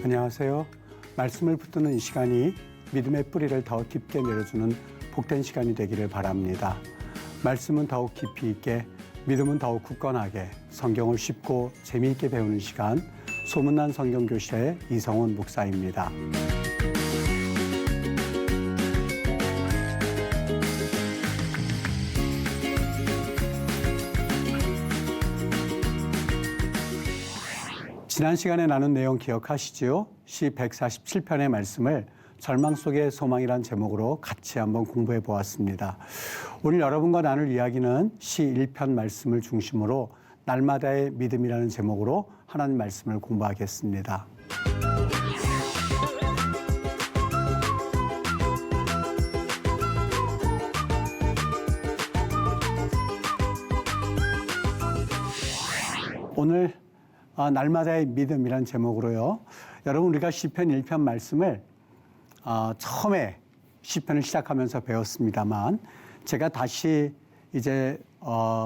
안녕하세요. 말씀을 붙드는 이 시간이 믿음의 뿌리를 더 깊게 내려주는 복된 시간이 되기를 바랍니다. 말씀은 더욱 깊이 있게, 믿음은 더욱 굳건하게, 성경을 쉽고 재미있게 배우는 시간, 소문난 성경교실의 이성훈 목사입니다. 지난 시간에 나눈 내용 기억하시지요? 시 147편의 말씀을 절망 속의 소망이란 제목으로 같이 한번 공부해 보았습니다. 오늘 여러분과 나눌 이야기는 시 1편 말씀을 중심으로 날마다의 믿음이라는 제목으로 하나님 말씀을 공부하겠습니다. 오늘 날마다의 믿음이란 제목으로요. 여러분 우리가 시편 1편 말씀을 처음에 시편을 시작하면서 배웠습니다만 제가 다시 이제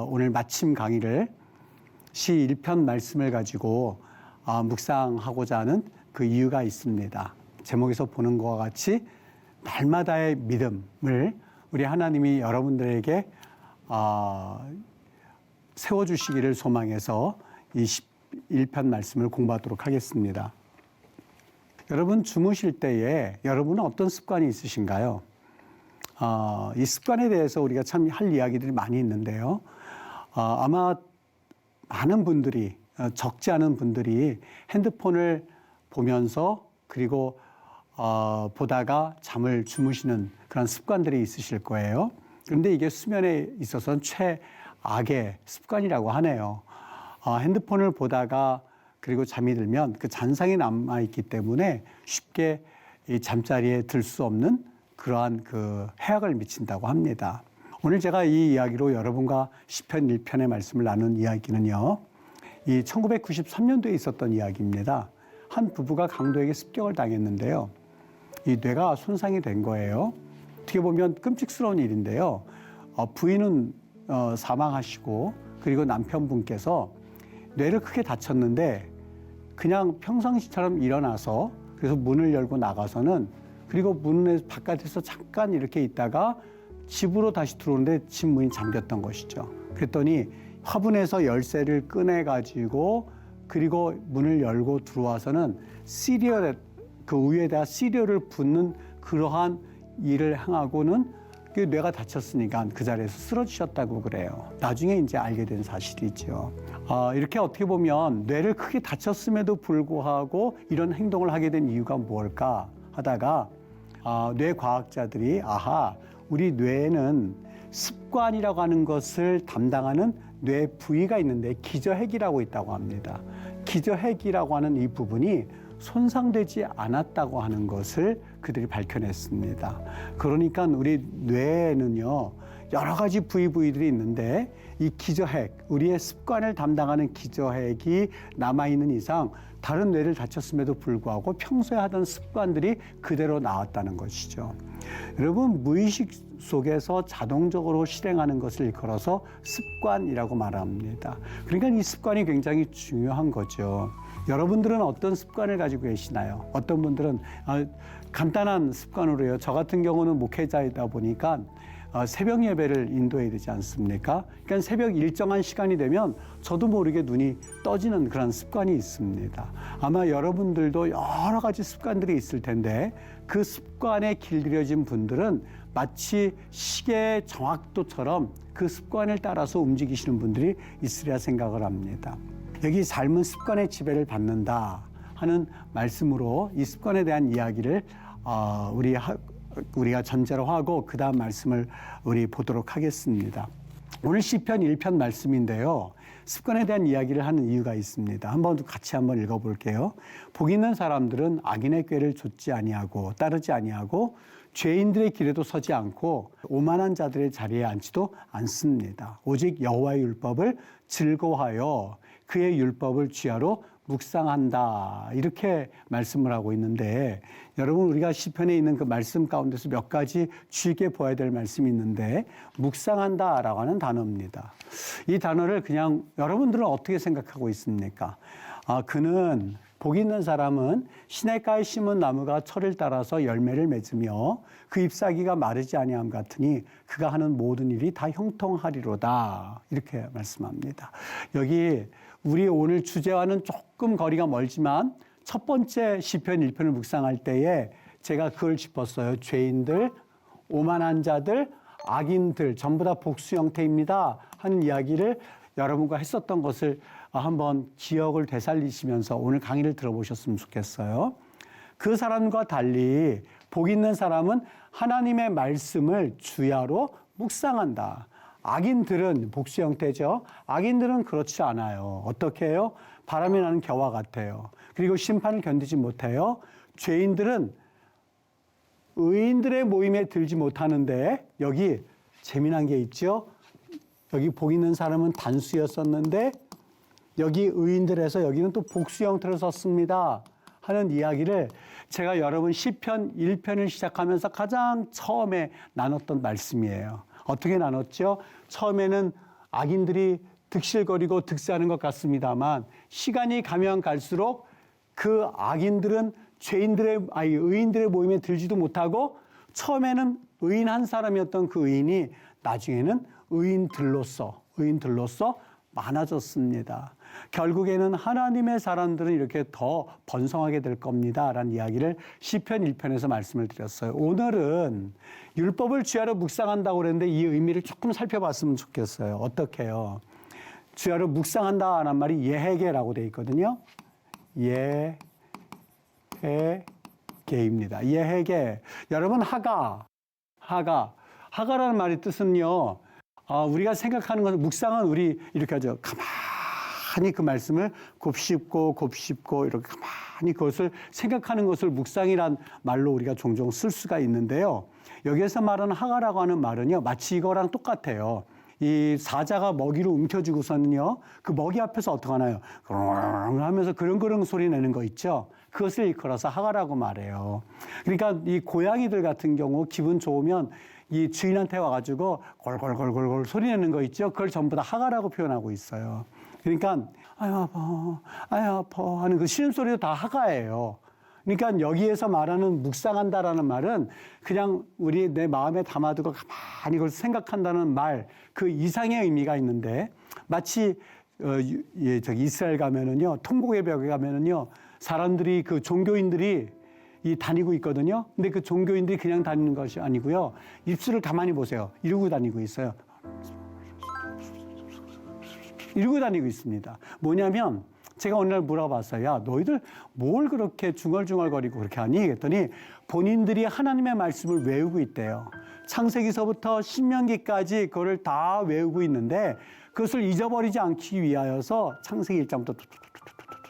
오늘 마침 강의를 시 1편 말씀을 가지고 묵상하고자 하는 그 이유가 있습니다. 제목에서 보는 것과 같이 날마다의 믿음을 우리 하나님이 여러분들에게 세워주시기를 소망해서 이 1편 말씀을 공부하도록 하겠습니다. 여러분 주무실 때에 여러분은 어떤 습관이 있으신가요? 이 습관에 대해서 우리가 참 할 이야기들이 많이 있는데요. 아마 많은 분들이, 적지 않은 분들이 핸드폰을 보면서 그리고 보다가 잠을 주무시는 그런 습관들이 있으실 거예요. 그런데 이게 수면에 있어서는 최악의 습관이라고 하네요. 핸드폰을 보다가 그리고 잠이 들면 그 잔상이 남아있기 때문에 쉽게 이 잠자리에 들 수 없는 그러한 그 해악을 미친다고 합니다. 오늘 제가 이 이야기로 여러분과 시편 1편의 말씀을 나눈 이야기는요. 이 1993년도에 있었던 이야기입니다. 한 부부가 강도에게 습격을 당했는데요. 이 뇌가 손상이 된 거예요. 어떻게 보면 끔찍스러운 일인데요. 부인은 사망하시고 그리고 남편분께서 뇌를 크게 다쳤는데 그냥 평상시처럼 일어나서 그래서 문을 열고 나가서는 그리고 문 바깥에서 잠깐 이렇게 있다가 집으로 다시 들어오는데 집 문이 잠겼던 것이죠. 그랬더니 화분에서 열쇠를 꺼내가지고 그리고 문을 열고 들어와서는 시리얼, 그 우유에다가 시리얼을 붓는 그러한 일을 행하고는 그 뇌가 다쳤으니까 그 자리에서 쓰러지셨다고 그래요. 나중에 이제 알게 된 사실이죠. 이렇게 어떻게 보면 뇌를 크게 다쳤음에도 불구하고 이런 행동을 하게 된 이유가 뭘까 하다가 뇌과학자들이 우리 뇌에는 습관이라고 하는 것을 담당하는 뇌 부위가 있는데 기저핵이라고 있다고 합니다. 기저핵이라고 하는 이 부분이 손상되지 않았다고 하는 것을 그들이 밝혀냈습니다. 그러니까 우리 뇌에는요, 여러 가지 부위들이 있는데 이 기저핵, 우리의 습관을 담당하는 기저핵이 남아있는 이상 다른 뇌를 다쳤음에도 불구하고 평소에 하던 습관들이 그대로 나왔다는 것이죠. 여러분, 무의식 속에서 자동적으로 실행하는 것을 일컬어서 습관이라고 말합니다. 그러니까 이 습관이 굉장히 중요한 거죠. 여러분들은 어떤 습관을 가지고 계시나요? 어떤 분들은 간단한 습관으로요. 저 같은 경우는 목회자이다 보니까 새벽 예배를 인도해야 되지 않습니까? 그러니까 새벽 일정한 시간이 되면 저도 모르게 눈이 떠지는 그런 습관이 있습니다. 아마 여러분들도 여러 가지 습관들이 있을 텐데 그 습관에 길들여진 분들은 마치 시계의 정확도처럼 그 습관을 따라서 움직이시는 분들이 있으리라 생각을 합니다. 여기 삶은 습관의 지배를 받는다 하는 말씀으로 이 습관에 대한 이야기를 우리가 전제로 하고 그 다음 말씀을 우리 보도록 하겠습니다. 오늘 시편 1편 말씀인데요. 습관에 대한 이야기를 하는 이유가 있습니다. 같이 한번 읽어볼게요. 복 있는 사람들은 악인의 꾀를 좇지 아니하고 따르지 아니하고 죄인들의 길에도 서지 않고 오만한 자들의 자리에 앉지도 않습니다. 오직 여호와의 율법을 즐거워하여 그의 율법을 주야로 묵상한다. 이렇게 말씀을 하고 있는데 여러분 우리가 시편에 있는 그 말씀 가운데서 몇 가지 주의 깊게 보아야 될 말씀이 있는데 묵상한다라고 하는 단어입니다. 이 단어를 그냥 여러분들은 어떻게 생각하고 있습니까? 그는 복 있는 사람은 시냇가에 심은 나무가 철을 따라서 열매를 맺으며 그 잎사귀가 마르지 아니함 같으니 그가 하는 모든 일이 다 형통하리로다. 이렇게 말씀합니다. 여기 우리 오늘 주제와는 조금 거리가 멀지만 첫 번째 시편 1편을 묵상할 때에 제가 그걸 짚었어요. 죄인들, 오만한 자들, 악인들 전부 다 복수 형태입니다 하는 이야기를 여러분과 했었던 것을 한번 기억을 되살리시면서 오늘 강의를 들어보셨으면 좋겠어요. 그 사람과 달리 복 있는 사람은 하나님의 말씀을 주야로 묵상한다. 악인들은 복수 형태죠. 악인들은 그렇지 않아요. 어떻게 해요? 바람이 나는 겨와 같아요. 그리고 심판을 견디지 못해요. 죄인들은 의인들의 모임에 들지 못하는데 여기 재미난 게 있죠. 여기 복 있는 사람은 단수였었는데 여기 의인들에서 여기는 또 복수 형태로 썼습니다 하는 이야기를 제가 여러분 시편 1편을 시작하면서 가장 처음에 나눴던 말씀이에요. 어떻게 나눴죠? 처음에는 악인들이 득실거리고 득세하는 것 같습니다만 시간이 가면 갈수록 그 악인들은 의인들의 모임에 들지도 못하고 처음에는 의인 한 사람이었던 그 의인이 나중에는 의인들로서 많아졌습니다. 결국에는 하나님의 사람들은 이렇게 더 번성하게 될 겁니다라는 이야기를 시편 1편에서 말씀을 드렸어요. 오늘은 율법을 주야로 묵상한다고 그랬는데 이 의미를 조금 살펴봤으면 좋겠어요. 어떻게요? 주야로 묵상한다라는 말이 예헤게라고 되어 있거든요. 예헤게입니다. 예헤게. 여러분 하가라는 말의 뜻은요. 우리가 생각하는 것은 묵상은 우리 이렇게 하죠. 가만히 그 말씀을 곱씹고 이렇게 가만히 그것을 생각하는 것을 묵상이란 말로 우리가 종종 쓸 수가 있는데요. 여기에서 말하는 하가라고 하는 말은요. 마치 이거랑 똑같아요. 이 사자가 먹이를 움켜쥐고서는요. 그 먹이 앞에서 어떻게 하나요? 하면서 그릉그릉 소리 내는 거 있죠. 그것을 일컬어서 하가라고 말해요. 그러니까 이 고양이들 같은 경우 기분 좋으면 이 주인한테 와가지고 골골골골골 소리 내는 거 있죠. 그걸 전부 다 하가라고 표현하고 있어요. 그러니까 아유 아파 하는 그 신음소리도 다 하가예요. 그러니까 여기에서 말하는 묵상한다라는 말은 그냥 내 마음에 담아두고 가만히 그걸 생각한다는 말, 그 이상의 의미가 있는데 마치 이스라엘 가면은요, 통곡의 벽에 가면은요, 사람들이 그 종교인들이 다니고 있거든요. 근데 그 종교인들이 그냥 다니는 것이 아니고요. 입술을 가만히 보세요. 이러고 다니고 있어요. 이러고 다니고 있습니다. 뭐냐면 제가 어느 날 물어봤어요. 야, 너희들 뭘 그렇게 중얼중얼거리고 그렇게 하니? 그랬더니 본인들이 하나님의 말씀을 외우고 있대요. 창세기서부터 신명기까지 그거를 다 외우고 있는데 그것을 잊어버리지 않기 위하여서 창세기 1장부터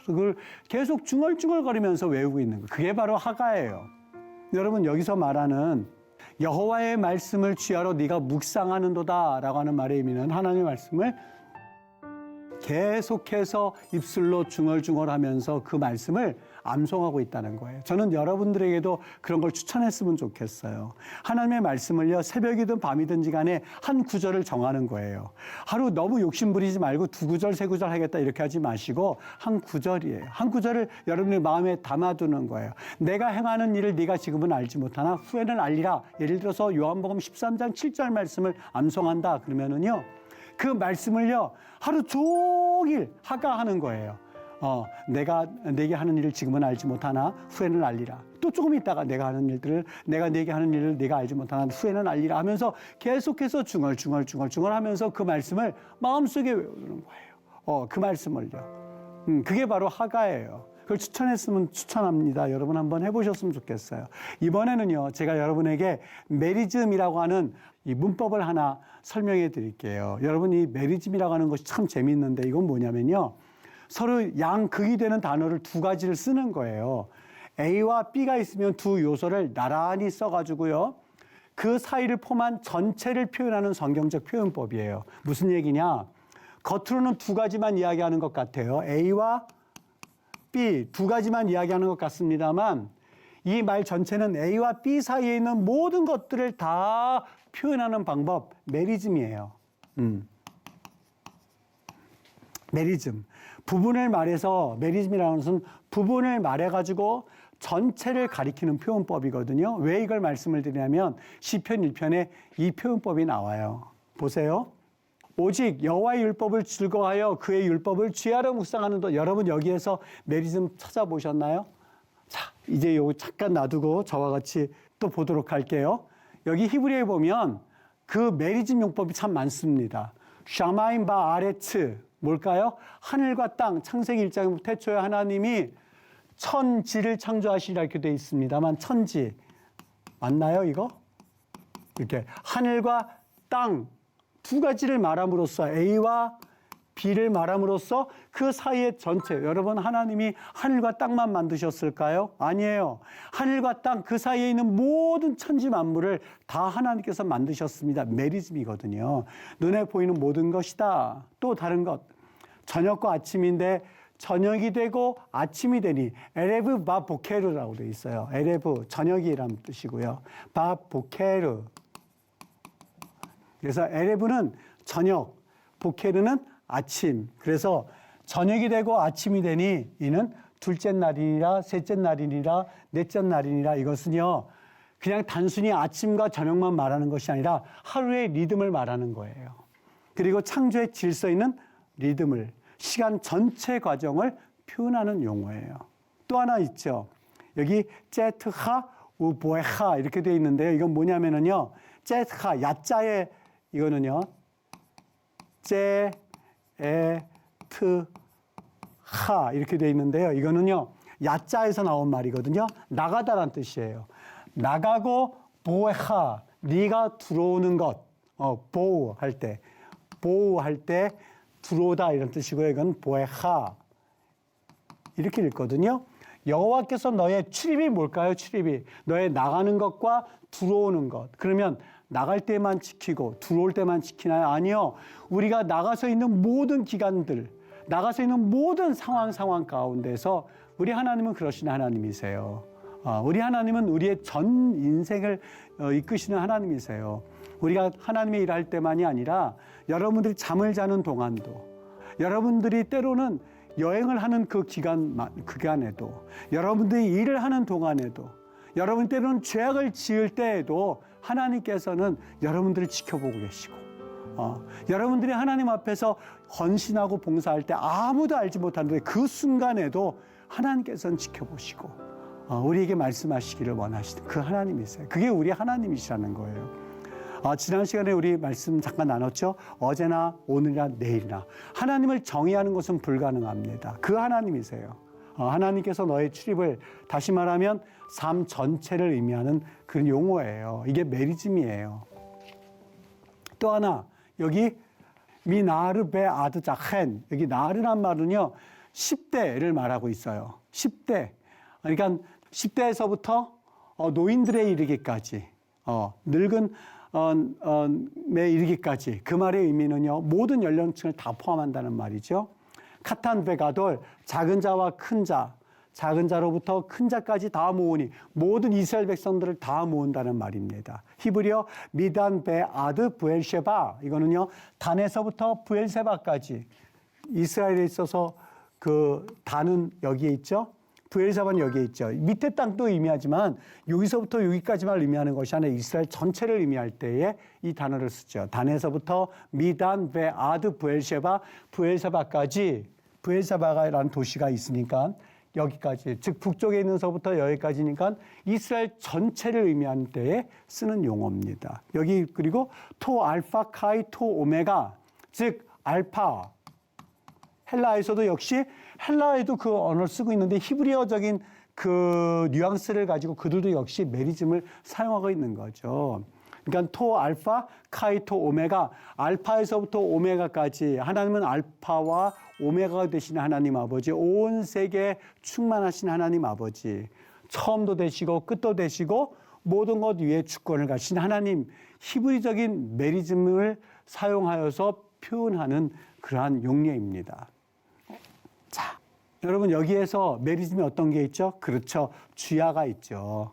그걸 계속 중얼중얼거리면서 외우고 있는 거예요. 그게 바로 하가예요. 여러분 여기서 말하는 여호와의 말씀을 주야로 네가 묵상하는도다라고 하는 말의 의미는 하나님의 말씀을 계속해서 입술로 중얼중얼하면서 그 말씀을 암송하고 있다는 거예요. 저는 여러분들에게도 그런 걸 추천했으면 좋겠어요. 하나님의 말씀을요, 새벽이든 밤이든지 간에 한 구절을 정하는 거예요. 하루 너무 욕심 부리지 말고 2구절, 3구절 하겠다 이렇게 하지 마시고 한 구절이에요. 한 구절을 여러분의 마음에 담아두는 거예요. 내가 행하는 일을 네가 지금은 알지 못하나 후에는 알리라. 예를 들어서 요한복음 13장 7절 말씀을 암송한다 그러면은요, 그 말씀을요 하루 종일 하가하는 거예요. 내가 내게 하는 일을 지금은 알지 못하나 후에는 알리라. 또 조금 있다가 내가 내게 하는 일을 네가 알지 못하나 후에는 알리라 하면서 계속해서 중얼중얼 하면서 그 말씀을 마음속에 외우는 거예요. 그 말씀을요. 그게 바로 하가예요. 그걸 추천합니다. 여러분 한번 해보셨으면 좋겠어요. 이번에는요, 제가 여러분에게 메리즘이라고 하는 이 문법을 하나 설명해 드릴게요. 여러분 이 메리즘이라고 하는 것이 참 재미있는데 이건 뭐냐면요. 서로 양극이 되는 단어를 2가지를 쓰는 거예요. A와 B가 있으면 두 요소를 나란히 써가지고요. 그 사이를 포함한 전체를 표현하는 성경적 표현법이에요. 무슨 얘기냐? 겉으로는 2가지만 이야기하는 것 같아요. A와 B 2가지만 이야기하는 것 같습니다만 이 말 전체는 A와 B 사이에 있는 모든 것들을 다 표현하는 방법, 메리즘이에요. 메리즘. 부분을 말해서 메리즘이라는 것은 부분을 말해가지고 전체를 가리키는 표현법이거든요. 왜 이걸 말씀을 드리냐면 시편 1편에 이 표현법이 나와요. 보세요. 오직 여호와의 율법을 즐거워하여 그의 율법을 쥐하러 묵상하는 도 여러분 여기에서 메리즘 찾아보셨나요? 자, 이제 요거 잠깐 놔두고 저와 같이 또 보도록 할게요. 여기 히브리어에 보면 그 메리즘 용법이 참 많습니다. 샤마임 바 아레츠 뭘까요? 하늘과 땅 창세기 1장부터 태초에 하나님이 천지를 창조하시라 이렇게 되어 있습니다만 천지 맞나요 이거? 이렇게 하늘과 땅 두 가지를 말함으로써 A와 B를 말함으로써 그 사이의 전체 여러분 하나님이 하늘과 땅만 만드셨을까요? 아니에요. 하늘과 땅 그 사이에 있는 모든 천지 만물을 다 하나님께서 만드셨습니다. 메리즘이거든요. 눈에 보이는 모든 것이다. 또 다른 것 저녁과 아침인데 저녁이 되고 아침이 되니 에레브 바 보케르라고 되어 있어요. 에레브 저녁이라는 뜻이고요. 바 보케르 그래서 에레브는 저녁, 보케르는 아침. 그래서 저녁이 되고 아침이 되니 이는 둘째 날이니라 셋째 날이니라 넷째 날이니라 이것은요. 그냥 단순히 아침과 저녁만 말하는 것이 아니라 하루의 리듬을 말하는 거예요. 그리고 창조의 질서 있는 리듬을 시간 전체 과정을 표현하는 용어예요. 또 하나 있죠. 여기 제트하 우보에하 이렇게 되어 있는데요. 이건 뭐냐면은요. 제트하 야자의 이거는요. 제에트하 이렇게 되어 있는데요. 이거는요. 야자에서 나온 말이거든요. 나가다라는 뜻이에요. 나가고 보에하 네가 들어오는 것. 보호할 때 들어오다 이런 뜻이고요. 이건 보에하 이렇게 읽거든요. 여호와께서 너의 출입이 뭘까요? 출입이 너의 나가는 것과 들어오는 것. 그러면 나갈 때만 지키고 들어올 때만 지키나요? 아니요. 우리가 나가서 있는 모든 기간들, 나가서 있는 모든 상황 가운데서 우리 하나님은 그러신 하나님이세요. 우리 하나님은 우리의 전 인생을 이끄시는 하나님이세요. 우리가 하나님의 일할 때만이 아니라 여러분들이 잠을 자는 동안도 여러분들이 때로는 여행을 하는 그 기간에도 여러분들이 일을 하는 동안에도 여러분 때로는 죄악을 지을 때에도 하나님께서는 여러분들을 지켜보고 계시고 여러분들이 하나님 앞에서 헌신하고 봉사할 때 아무도 알지 못하는데 그 순간에도 하나님께서는 지켜보시고 우리에게 말씀하시기를 원하시는 그 하나님이세요. 그게 우리 하나님이시라는 거예요. 지난 시간에 우리 말씀 잠깐 나눴죠. 어제나 오늘이나 내일이나 하나님을 정의하는 것은 불가능합니다. 그 하나님이세요. 하나님께서 너의 출입을 다시 말하면 삶 전체를 의미하는 그런 용어예요. 이게 메리즘이에요. 또 하나 여기 미나르 베 아드 자헨 여기 나르란 말은요 10대를 말하고 있어요. 10대 그러니까 10대에서부터 노인들에 이르기까지 늙은 에 이르기까지 그 말의 의미는요 모든 연령층을 다 포함한다는 말이죠. 카탄 베가돌 작은 자와 큰 자, 작은 자로부터 큰 자까지 다 모으니 모든 이스라엘 백성들을 다 모은다는 말입니다. 히브리어 미단 베 아드 부엘셰바 이거는요 단에서부터 부엘세바까지 이스라엘에 있어서 그 단은 여기에 있죠. 부엘세바는 여기에 있죠. 밑에 땅도 의미하지만 여기서부터 여기까지만 의미하는 것이 아니라 이스라엘 전체를 의미할 때에 이 단어를 쓰죠. 단에서부터 미단 베 아드 부엘세바 부엘세바까지 부엘세바라는 도시가 있으니까 여기까지 즉 북쪽에 있는 서부터 여기까지니까 이스라엘 전체를 의미하는 때에 쓰는 용어입니다. 여기 그리고 토 알파 카이 토 오메가 즉 알파 헬라에서도 역시 헬라에도 그 언어를 쓰고 있는데 히브리어적인 그 뉘앙스를 가지고 그들도 역시 메리즘을 사용하고 있는 거죠. 그러니까 토 알파 카이 토 오메가 알파에서부터 오메가까지 하나님은 알파와 오메가가 되시는 하나님 아버지 온 세계에 충만하신 하나님 아버지 처음도 되시고 끝도 되시고 모든 것 위에 주권을 가신 하나님 히브리적인 메리즘을 사용하여서 표현하는 그러한 용례입니다. 자, 여러분 여기에서 메리즘이 어떤 게 있죠? 그렇죠. 주야가 있죠.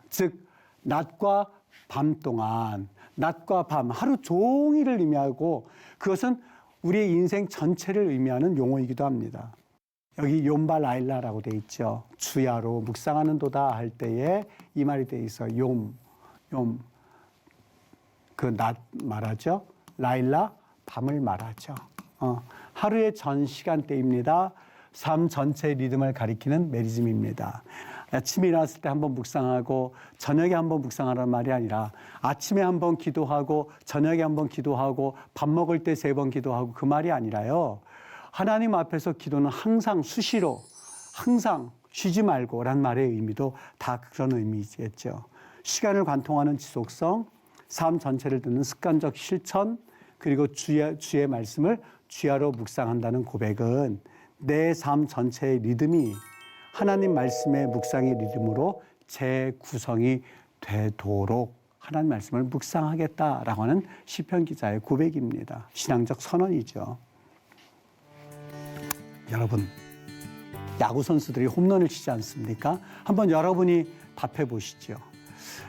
즉 낮과 밤 동안 낮과 밤 하루 종일을 의미하고 그것은 우리의 인생 전체를 의미하는 용어이기도 합니다. 여기 욤발라일라라고 돼 있죠. 주야로 묵상하는도다 할 때에 이 말이 돼 있어. 그 낮 말하죠. 라일라 밤을 말하죠. 하루의 전 시간대입니다. 삶 전체의 리듬을 가리키는 메리즘입니다. 아침에 일어났을 때 한번 묵상하고 저녁에 한번 묵상하라는 말이 아니라 아침에 한번 기도하고 저녁에 한번 기도하고 밥 먹을 때 3번 기도하고 그 말이 아니라요. 하나님 앞에서 기도는 항상 수시로 항상 쉬지 말고 란 말의 의미도 다 그런 의미겠죠. 시간을 관통하는 지속성, 삶 전체를 듣는 습관적 실천, 그리고 주의 말씀을 주야로 묵상한다는 고백은 내 삶 전체의 리듬이 하나님 말씀의 묵상의 리듬으로 재구성이 되도록 하나님 말씀을 묵상하겠다라고 하는 시편 기자의 고백입니다. 신앙적 선언이죠. 여러분, 야구 선수들이 홈런을 치지 않습니까? 한번 여러분이 답해 보시죠.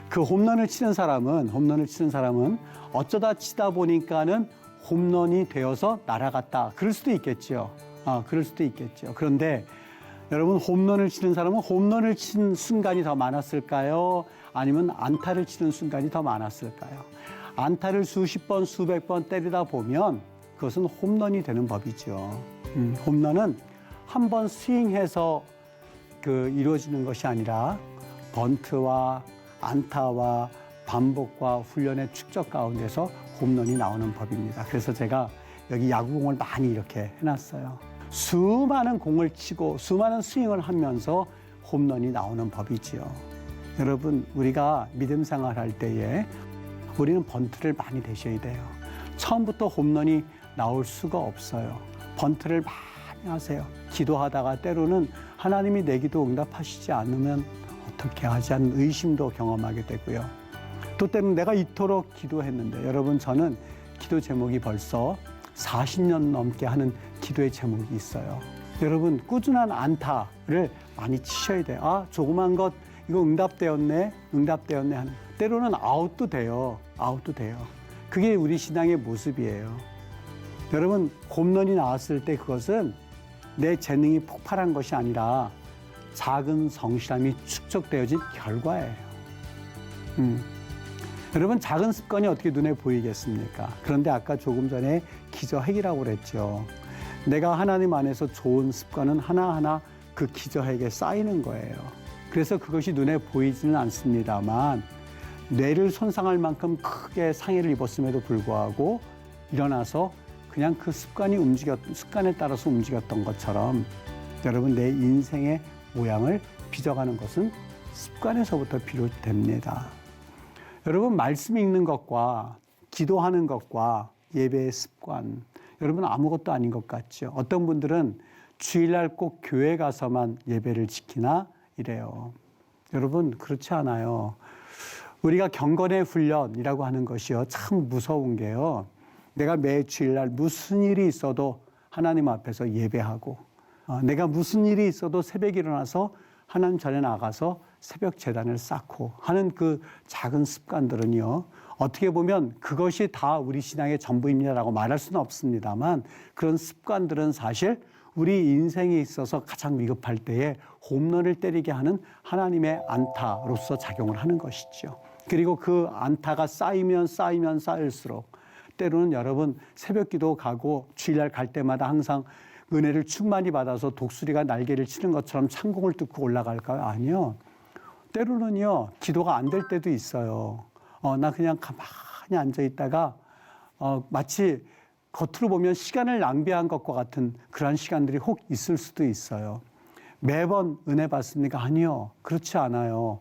그 홈런을 치는 사람은 어쩌다 치다 보니까는 홈런이 되어서 날아갔다. 그럴 수도 있겠죠. 그럴 수도 있겠죠. 그런데 여러분, 홈런을 치는 사람은 홈런을 친 순간이 더 많았을까요? 아니면 안타를 치는 순간이 더 많았을까요? 안타를 수십 번, 수백 번 때리다 보면 그것은 홈런이 되는 법이죠. 홈런은 한 번 스윙해서 이루어지는 것이 아니라 번트와 안타와 반복과 훈련의 축적 가운데서 홈런이 나오는 법입니다. 그래서 제가 여기 야구공을 많이 이렇게 해놨어요. 수많은 공을 치고 수많은 스윙을 하면서 홈런이 나오는 법이지요. 여러분, 우리가 믿음 생활할 때에 우리는 번트를 많이 대셔야 돼요. 처음부터 홈런이 나올 수가 없어요. 번트를 많이 하세요. 기도하다가 때로는 하나님이 내 기도 응답하시지 않으면 어떻게 하지 않는 의심도 경험하게 되고요. 또 때로는 내가 이토록 기도했는데, 여러분, 저는 기도 제목이 벌써 40년 넘게 하는 기도의 제목이 있어요. 여러분, 꾸준한 안타를 많이 치셔야 돼요. 조그만 것 이거 응답되었네 하는, 때로는 아웃도 돼요. 그게 우리 신앙의 모습이에요. 여러분, 홈런이 나왔을 때 그것은 내 재능이 폭발한 것이 아니라 작은 성실함이 축적되어진 결과예요. 여러분, 작은 습관이 어떻게 눈에 보이겠습니까? 그런데 아까 조금 전에 기저핵이라고 그랬죠. 내가 하나님 안에서 좋은 습관은 하나하나 그 기저핵에 쌓이는 거예요. 그래서 그것이 눈에 보이지는 않습니다만 뇌를 손상할 만큼 크게 상해를 입었음에도 불구하고 일어나서 그냥 그 습관에 따라서 움직였던 것처럼 여러분, 내 인생의 모양을 빚어가는 것은 습관에서부터 비롯됩니다. 여러분, 말씀 읽는 것과 기도하는 것과 예배의 습관, 여러분 아무것도 아닌 것 같죠. 어떤 분들은 주일날 꼭 교회 가서만 예배를 지키나 이래요. 여러분, 그렇지 않아요. 우리가 경건의 훈련이라고 하는 것이요, 참 무서운 게요, 내가 매 주일날 무슨 일이 있어도 하나님 앞에서 예배하고, 내가 무슨 일이 있어도 새벽에 일어나서 하나님 전에 나가서 새벽 제단을 쌓고 하는 그 작은 습관들은요, 어떻게 보면 그것이 다 우리 신앙의 전부입니다라고 말할 수는 없습니다만, 그런 습관들은 사실 우리 인생에 있어서 가장 위급할 때에 홈런을 때리게 하는 하나님의 안타로서 작용을 하는 것이죠. 그리고 그 안타가 쌓이면 쌓일수록 때로는 여러분, 새벽기도 가고 주일날 갈 때마다 항상 은혜를 충만히 받아서 독수리가 날개를 치는 것처럼 창공을 뚫고 올라갈까요? 아니요. 때로는요, 기도가 안 될 때도 있어요. 나 그냥 가만히 앉아 있다가 마치 겉으로 보면 시간을 낭비한 것과 같은 그러한 시간들이 혹 있을 수도 있어요. 매번 은혜 받습니까? 아니요. 그렇지 않아요.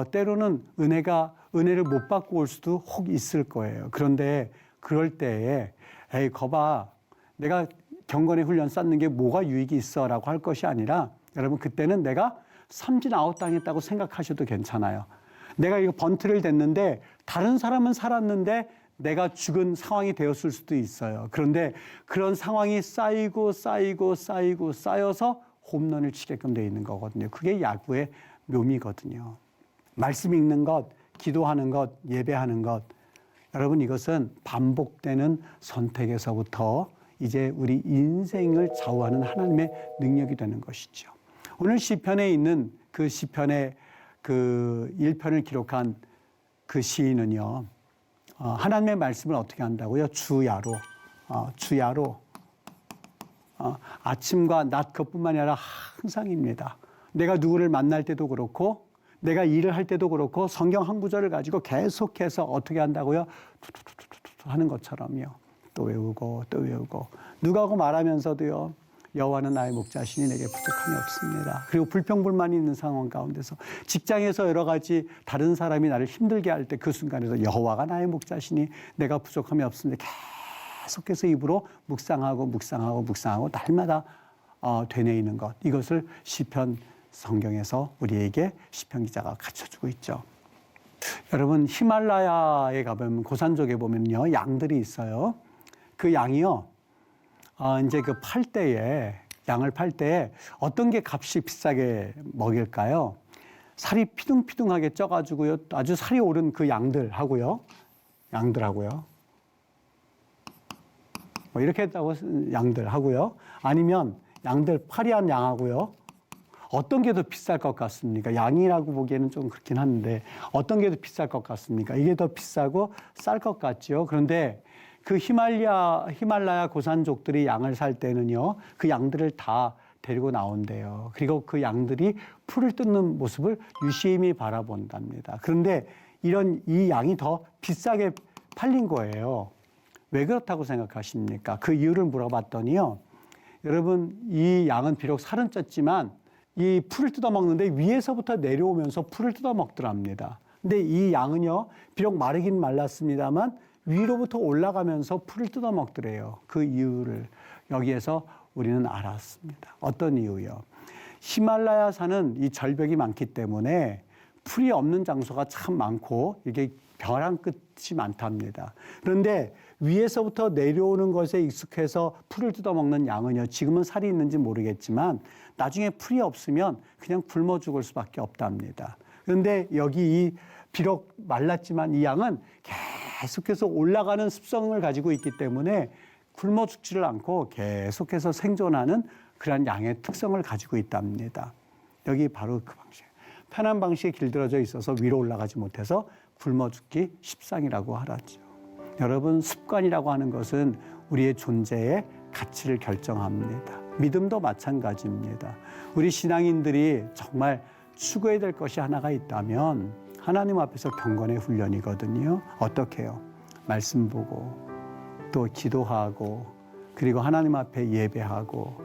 때로는 은혜를 못 받고 올 수도 혹 있을 거예요. 그런데 그럴 때에 에이, 거봐, 내가 경건의 훈련 쌓는 게 뭐가 유익이 있어라고 할 것이 아니라, 여러분, 그때는 내가 삼진 아웃 당했다고 생각하셔도 괜찮아요. 내가 이거 번트를 댔는데 다른 사람은 살았는데 내가 죽은 상황이 되었을 수도 있어요. 그런데 그런 상황이 쌓여서 홈런을 치게끔 되어 있는 거거든요. 그게 야구의 묘미거든요. 말씀 읽는 것, 기도하는 것, 예배하는 것, 여러분, 이것은 반복되는 선택에서부터 이제 우리 인생을 좌우하는 하나님의 능력이 되는 것이죠. 오늘 시편에 있는 그 시편의 그 1편을 기록한 그 시인은요, 하나님의 말씀을 어떻게 한다고요? 주야로. 아침과 낮 그것뿐만이 아니라 항상입니다. 내가 누구를 만날 때도 그렇고 내가 일을 할 때도 그렇고 성경 한 구절을 가지고 계속해서 어떻게 한다고요? 투투투투투 하는 것처럼요. 또 외우고 또 외우고 누가하고 말하면서도요. 여호와는 나의 목자시니 내게 부족함이 없습니다. 그리고 불평불만이 있는 상황 가운데서 직장에서 여러 가지 다른 사람이 나를 힘들게 할 때 그 순간에서 여호와가 나의 목자시니 내가 부족함이 없습니다. 계속해서 입으로 묵상하고 날마다 되뇌이는 것. 이것을 시편 성경에서 우리에게 시편 기자가 갖춰주고 있죠. 여러분 히말라야에 가보면 고산족에 보면요 양들이 있어요. 그 양이요 이제 그 팔 때에 양을 팔 때에 어떤 게 값이 비싸게 먹일까요? 살이 피둥피둥하게 쪄가지고요 아주 살이 오른 그 양들하고요 뭐 이렇게 했다고 양들하고요 아니면 양들 파리한 양하고요. 어떤 게 더 비쌀 것 같습니까? 양이라고 보기에는 좀 그렇긴 한데 어떤 게 더 비쌀 것 같습니까? 이게 더 비싸고 쌀 것 같죠. 그런데 그 히말라야 고산족들이 양을 살 때는요, 그 양들을 다 데리고 나온대요. 그리고 그 양들이 풀을 뜯는 모습을 유심히 바라본답니다. 그런데 이 양이 더 비싸게 팔린 거예요. 왜 그렇다고 생각하십니까? 그 이유를 물어봤더니요, 여러분 이 양은 비록 살은 쪘지만 이 풀을 뜯어먹는데 위에서부터 내려오면서 풀을 뜯어먹더랍니다. 근데 이 양은요, 비록 마르긴 말랐습니다만 위로부터 올라가면서 풀을 뜯어먹더래요. 그 이유를 여기에서 우리는 알았습니다. 어떤 이유요? 히말라야 산은 이 절벽이 많기 때문에 풀이 없는 장소가 참 많고 이게 벼랑 끝이 많답니다. 그런데 위에서부터 내려오는 것에 익숙해서 풀을 뜯어먹는 양은요, 지금은 살이 있는지 모르겠지만 나중에 풀이 없으면 그냥 굶어 죽을 수밖에 없답니다. 그런데 여기 비록 말랐지만 이 양은 계속해서 올라가는 습성을 가지고 있기 때문에 굶어 죽지를 않고 계속해서 생존하는 그런 양의 특성을 가지고 있답니다. 여기 바로 그 방식. 편한 방식에 길들어져 있어서 위로 올라가지 못해서 굶어 죽기 십상이라고 하라죠. 여러분, 습관이라고 하는 것은 우리의 존재의 가치를 결정합니다. 믿음도 마찬가지입니다. 우리 신앙인들이 정말 추구해야 될 것이 하나가 있다면 하나님 앞에서 경건의 훈련이거든요. 어떻게 해요? 말씀 보고 또 기도하고 그리고 하나님 앞에 예배하고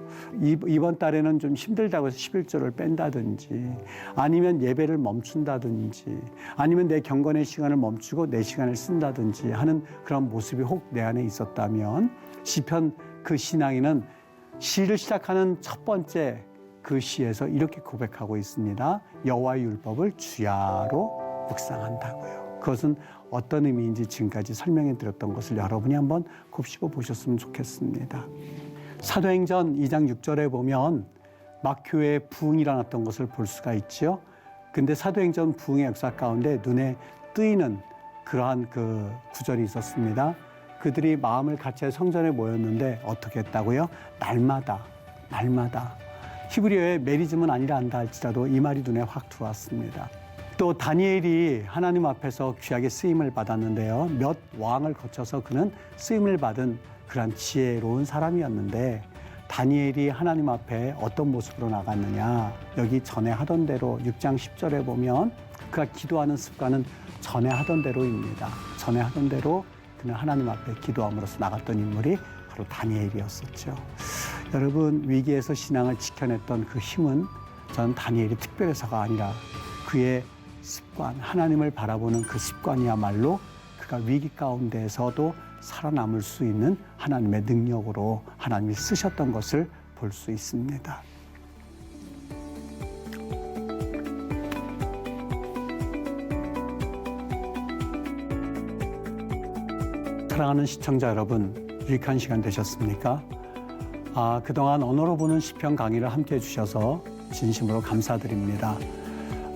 이번 달에는 좀 힘들다고 해서 11조를 뺀다든지 아니면 예배를 멈춘다든지 아니면 내 경건의 시간을 멈추고 내 시간을 쓴다든지 하는 그런 모습이 혹 내 안에 있었다면 시편 그 신앙인은 시를 시작하는 첫 번째 그 시에서 이렇게 고백하고 있습니다. 여호와의 율법을 주야로 묵상한다고요. 그것은 어떤 의미인지 지금까지 설명해 드렸던 것을 여러분이 한번 곱씹어 보셨으면 좋겠습니다. 사도행전 2장 6절에 보면 막교회에 부흥이 일어났던 것을 볼 수가 있죠. 근데 사도행전 부흥의 역사 가운데 눈에 뜨이는 그러한 그 구절이 있었습니다. 그들이 마음을 같이 성전에 모였는데 어떻게 했다고요? 날마다 히브리어에 메리즘은 아니라 한다 할지라도 이 말이 눈에 확 들어왔습니다. 또 다니엘이 하나님 앞에서 귀하게 쓰임을 받았는데요. 몇 왕을 거쳐서 그는 쓰임을 받은 그런 지혜로운 사람이었는데 다니엘이 하나님 앞에 어떤 모습으로 나갔느냐. 여기 전에 하던 대로 6장 10절에 보면 그가 기도하는 습관은 전에 하던 대로입니다. 전에 하던 대로 그는 하나님 앞에 기도함으로써 나갔던 인물이 바로 다니엘이었었죠. 여러분, 위기에서 신앙을 지켜냈던 그 힘은 전 다니엘이 특별해서가 아니라 그의 습관, 하나님을 바라보는 그 습관이야말로 그가 위기 가운데에서도 살아남을 수 있는 하나님의 능력으로 하나님이 쓰셨던 것을 볼 수 있습니다. 사랑하는 시청자 여러분, 유익한 시간 되셨습니까? 그동안 언어로 보는 시편 강의를 함께해 주셔서 진심으로 감사드립니다.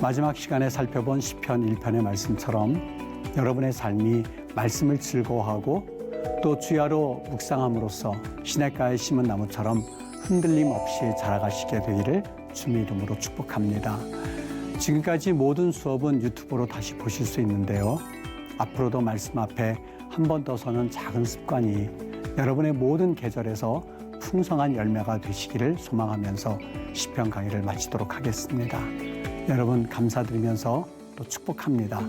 마지막 시간에 살펴본 시편 1편의 말씀처럼 여러분의 삶이 말씀을 즐거워하고 또 주야로 묵상함으로써 시냇가에 심은 나무처럼 흔들림 없이 자라가시게 되기를 주님의 이름으로 축복합니다. 지금까지 모든 수업은 유튜브로 다시 보실 수 있는데요. 앞으로도 말씀 앞에 한 번 더 서는 작은 습관이 여러분의 모든 계절에서 풍성한 열매가 되시기를 소망하면서 시편 강의를 마치도록 하겠습니다. 여러분 감사드리면서 또 축복합니다.